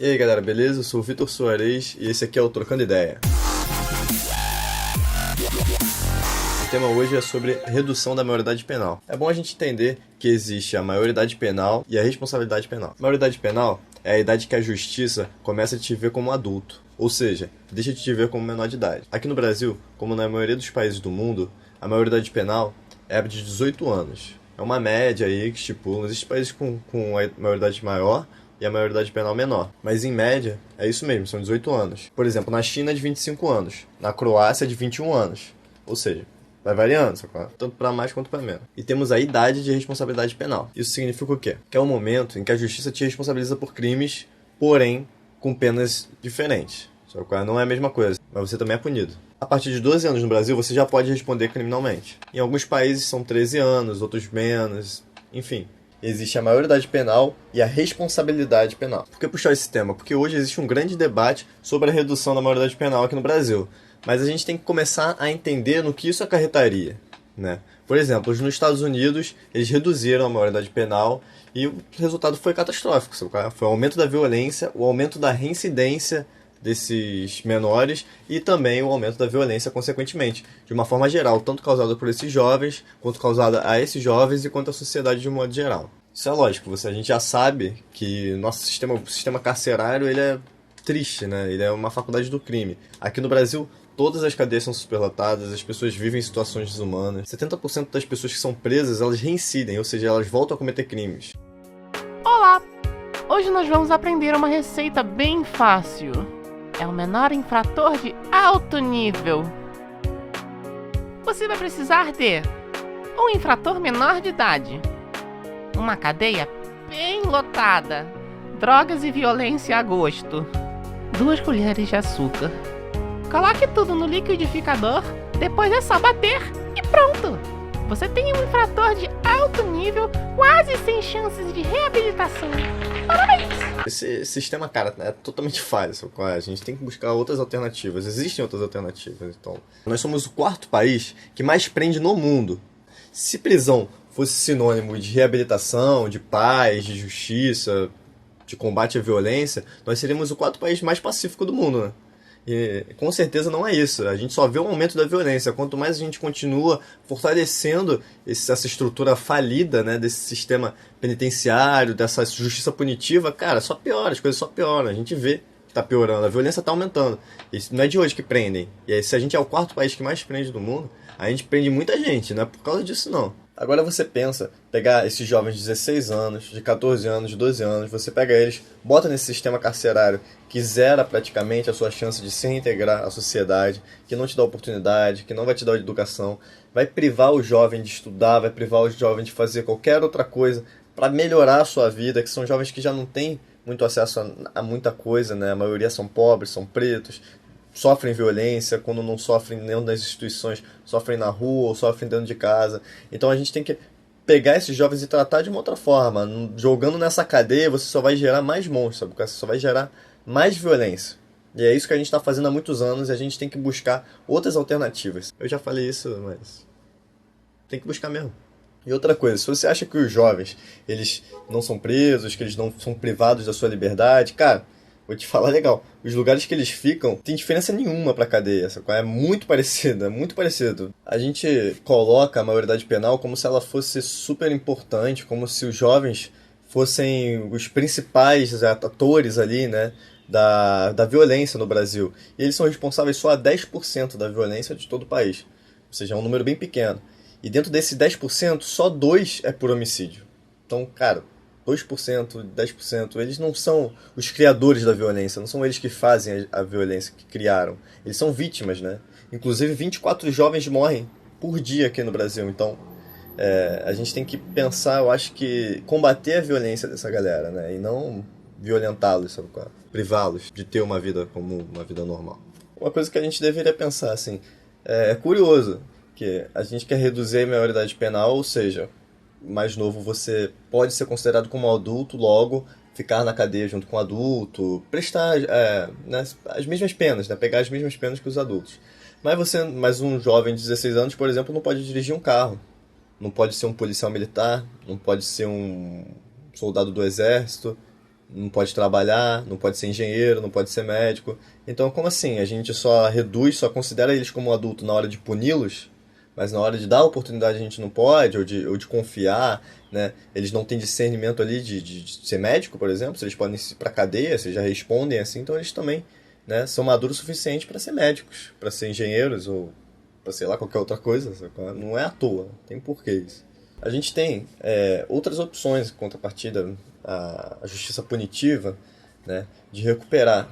E aí galera, beleza? Eu sou o Vitor Soares e esse aqui é o Trocando Ideia. O tema hoje é sobre redução da maioridade penal. É bom a gente entender que existe a maioridade penal e a responsabilidade penal. A maioridade penal é a idade que a justiça começa a te ver como adulto, ou seja, deixa de te ver como menor de idade. Aqui no Brasil, como na maioria dos países do mundo, a maioridade penal é de 18 anos. É uma média aí que estipula. Existem países com a maioridade maior e a maioridade penal menor. Mas em média, é isso mesmo, são 18 anos. Por exemplo, na China é de 25 anos, na Croácia é de 21 anos. Ou seja, vai variando, tanto para mais quanto para menos. E temos a idade de responsabilidade penal. Isso significa o quê? Que é o momento em que a justiça te responsabiliza por crimes, porém com penas diferentes. Não é a mesma coisa, mas você também é punido. A partir de 12 anos no Brasil, você já pode responder criminalmente. Em alguns países são 13 anos, outros menos, enfim. Existe a maioridade penal e a responsabilidade penal. Por que puxar esse tema? Porque hoje existe um grande debate sobre a redução da maioridade penal aqui no Brasil. Mas a gente tem que começar a entender no que isso acarretaria, né? Por exemplo, nos Estados Unidos, eles reduziram a maioridade penal e o resultado foi catastrófico. Foi o aumento da violência, o aumento da reincidência desses menores e também o aumento da violência consequentemente, de uma forma geral, tanto causada por esses jovens, quanto causada a esses jovens e quanto à sociedade de um modo geral. Isso é lógico, a gente já sabe que nosso sistema carcerário ele é triste, né? Ele é uma faculdade do crime. Aqui no Brasil, todas as cadeias são superlotadas, as pessoas vivem em situações desumanas. 70% das pessoas que são presas, elas reincidem, ou seja, elas voltam a cometer crimes. Olá! Hoje nós vamos aprender uma receita bem fácil. É o menor infrator de alto nível. Você vai precisar de um infrator menor de idade, uma cadeia bem lotada, drogas e violência a gosto, 2 colheres de açúcar. Coloque tudo no liquidificador, depois é só bater e pronto! Você tem um infrator de alto nível, quase sem chances de reabilitação. Parabéns! Esse sistema, cara, é totalmente falho. A gente tem que buscar outras alternativas. Existem outras alternativas. Então, nós somos o 4º país que mais prende no mundo. Se prisão fosse sinônimo de reabilitação, de paz, de justiça, de combate à violência, nós seríamos o 4º país mais pacífico do mundo, né? E com certeza não é isso. A gente só vê o aumento da violência. Quanto mais a gente continua fortalecendo essa estrutura falida, né, desse sistema penitenciário, dessa justiça punitiva, cara, só piora, as coisas só pioram. A gente vê que tá piorando, a violência tá aumentando. Isso não é de hoje que prendem. E aí, se a gente é o 4º país que mais prende do mundo, a gente prende muita gente, não é por causa disso não. Agora você pensa, pegar esses jovens de 16 anos, de 14 anos, de 12 anos, você pega eles, bota nesse sistema carcerário que zera praticamente a sua chance de se reintegrar à sociedade, que não te dá oportunidade, que não vai te dar educação, vai privar o jovem de estudar, vai privar o jovem de fazer qualquer outra coisa para melhorar a sua vida, que são jovens que já não têm muito acesso a muita coisa, né? A maioria são pobres, são pretos, sofrem violência, quando não sofrem dentro das instituições, sofrem na rua ou sofrem dentro de casa. Então a gente tem que pegar esses jovens e tratar de uma outra forma. Jogando nessa cadeia, você só vai gerar mais monstros, você só vai gerar mais violência. E é isso que a gente está fazendo há muitos anos e a gente tem que buscar outras alternativas. Eu já falei isso, mas tem que buscar mesmo. E outra coisa, se você acha que os jovens eles não são presos, que eles não são privados da sua liberdade, cara, vou te falar legal. Os lugares que eles ficam tem diferença nenhuma pra cadeia. É muito parecido, é muito parecido. A gente coloca a maioridade penal como se ela fosse super importante, como se os jovens fossem os principais atores ali, né, da violência no Brasil. E eles são responsáveis só a 10% da violência de todo o país. Ou seja, é um número bem pequeno. E dentro desse 10%, só 2% é por homicídio. Então, cara, 2%, 10%, eles não são os criadores da violência, não são eles que fazem a violência, que criaram. Eles são vítimas, né? Inclusive, 24 jovens morrem por dia aqui no Brasil. Então, a gente tem que pensar, eu acho que combater a violência dessa galera, né? E não violentá-los, sabe qual? Privá-los de ter uma vida comum, uma vida normal. Uma coisa que a gente deveria pensar, assim, é curioso que a gente quer reduzir a maioridade penal, ou seja, mais novo você pode ser considerado como adulto, logo ficar na cadeia junto com o adulto, prestar né, as mesmas penas, né, pegar as mesmas penas que os adultos. Mas um jovem de 16 anos, por exemplo, não pode dirigir um carro, não pode ser um policial militar, não pode ser um soldado do exército, não pode trabalhar, não pode ser engenheiro, não pode ser médico. Então, como assim? A gente só reduz, só considera eles como adulto na hora de puni-los, mas na hora de dar oportunidade a gente não pode, ou de confiar, né? Eles não têm discernimento ali de ser médico, por exemplo, se eles podem ir pra cadeia, se já respondem assim, então eles também, né, são maduros o suficiente para ser médicos, para ser engenheiros ou para sei lá, qualquer outra coisa. Não é à toa, tem porquê isso. A gente tem outras opções em contrapartida à justiça punitiva, né, de recuperar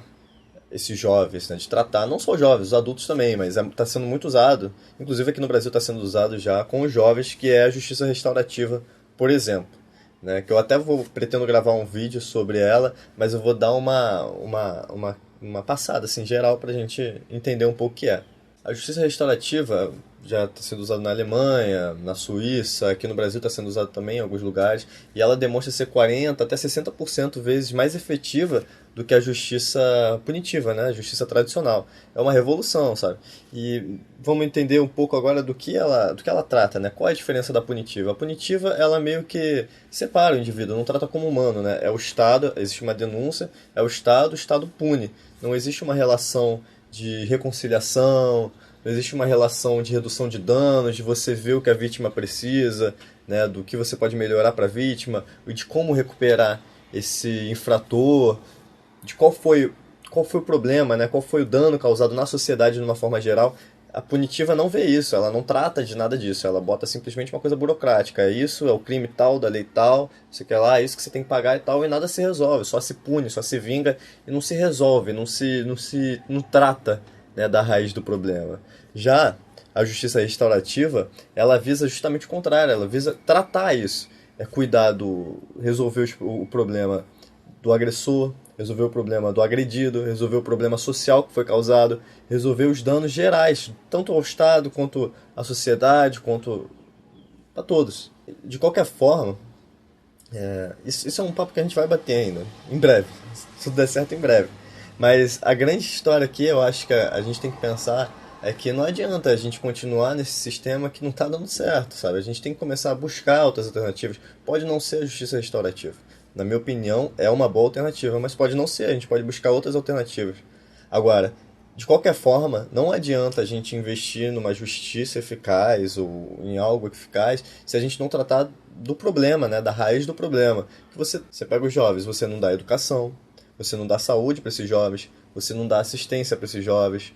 esses jovens, né, de tratar, não só os jovens, os adultos também, mas está sendo muito usado, inclusive aqui no Brasil está sendo usado já com os jovens, que é a justiça restaurativa, por exemplo, né, que eu até pretendo gravar um vídeo sobre ela, mas eu vou dar uma passada assim, geral para a gente entender um pouco o que é. A justiça restaurativa já está sendo usada na Alemanha, na Suíça, aqui no Brasil está sendo usada também em alguns lugares, e ela demonstra ser 40% até 60% vezes mais efetiva do que a justiça punitiva, né? A justiça tradicional. É uma revolução, sabe? E vamos entender um pouco agora do que ela trata, né? Qual é a diferença da punitiva? A punitiva, ela meio que separa o indivíduo, não trata como humano, né? É o Estado, existe uma denúncia, é o Estado pune. Não existe uma relação de reconciliação, não existe uma relação de redução de danos, de você ver o que a vítima precisa, né, do que você pode melhorar para a vítima, e de como recuperar esse infrator, de qual foi o problema, né, qual foi o dano causado na sociedade de uma forma geral. A punitiva não vê isso, ela não trata de nada disso, ela bota simplesmente uma coisa burocrática. É isso, é o crime tal, da lei tal, você quer lá, é isso que você tem que pagar e tal, e nada se resolve, só se pune, só se vinga e não se resolve, não trata, né, da raiz do problema. Já a justiça restaurativa, ela visa justamente o contrário, ela visa tratar isso, resolver o problema do agressor, resolver o problema do agredido, resolver o problema social que foi causado, resolver os danos gerais, tanto ao Estado, quanto à sociedade, quanto a todos. De qualquer forma, isso é um papo que a gente vai bater ainda, em breve, se tudo der certo, em breve. Mas a grande história aqui, eu acho que a gente tem que pensar é que não adianta a gente continuar nesse sistema que não está dando certo, sabe? A gente tem que começar a buscar outras alternativas. Pode não ser a justiça restaurativa. Na minha opinião, é uma boa alternativa, mas pode não ser, a gente pode buscar outras alternativas. Agora, de qualquer forma, não adianta a gente investir numa justiça eficaz ou em algo eficaz se a gente não tratar do problema, né, da raiz do problema. Você pega os jovens, você não dá educação, você não dá saúde para esses jovens, você não dá assistência para esses jovens,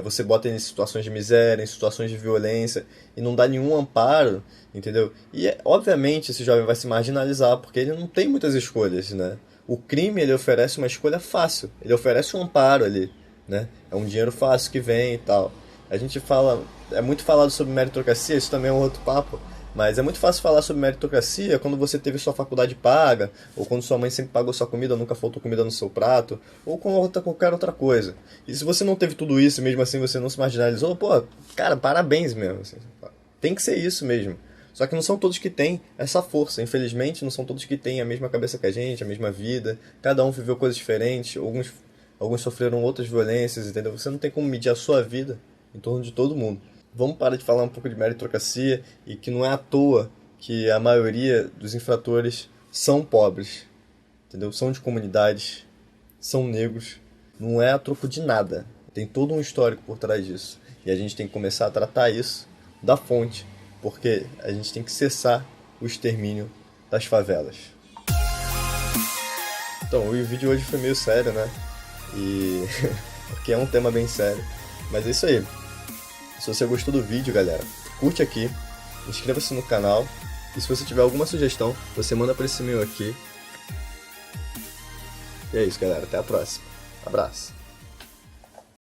você bota eles em situações de miséria, em situações de violência, e não dá nenhum amparo, entendeu? E, obviamente, esse jovem vai se marginalizar, porque ele não tem muitas escolhas, né? O crime, ele oferece uma escolha fácil, ele oferece um amparo ali, né? É um dinheiro fácil que vem e tal. A gente é muito falado sobre meritocracia, isso também é um outro papo, mas é muito fácil falar sobre meritocracia quando você teve sua faculdade paga, ou quando sua mãe sempre pagou sua comida, nunca faltou comida no seu prato, ou com qualquer outra coisa. E se você não teve tudo isso, mesmo assim você não se marginalizou, pô, cara, parabéns mesmo. Assim, tem que ser isso mesmo. Só que não são todos que têm essa força. Infelizmente, não são todos que têm a mesma cabeça que a gente, a mesma vida. Cada um viveu coisas diferentes, alguns sofreram outras violências, entendeu? Você não tem como medir a sua vida em torno de todo mundo. Vamos parar de falar um pouco de meritocracia e que não é à toa que a maioria dos infratores são pobres, entendeu? São de comunidades, são negros, não é a troco de nada. Tem todo um histórico por trás disso. E a gente tem que começar a tratar isso da fonte, porque a gente tem que cessar o extermínio das favelas. Então, o vídeo hoje foi meio sério, né? Porque é um tema bem sério. Mas é isso aí. Se você gostou do vídeo, galera, curte aqui, inscreva-se no canal, e se você tiver alguma sugestão, você manda para esse e-mail aqui. E é isso, galera, até a próxima. Abraço.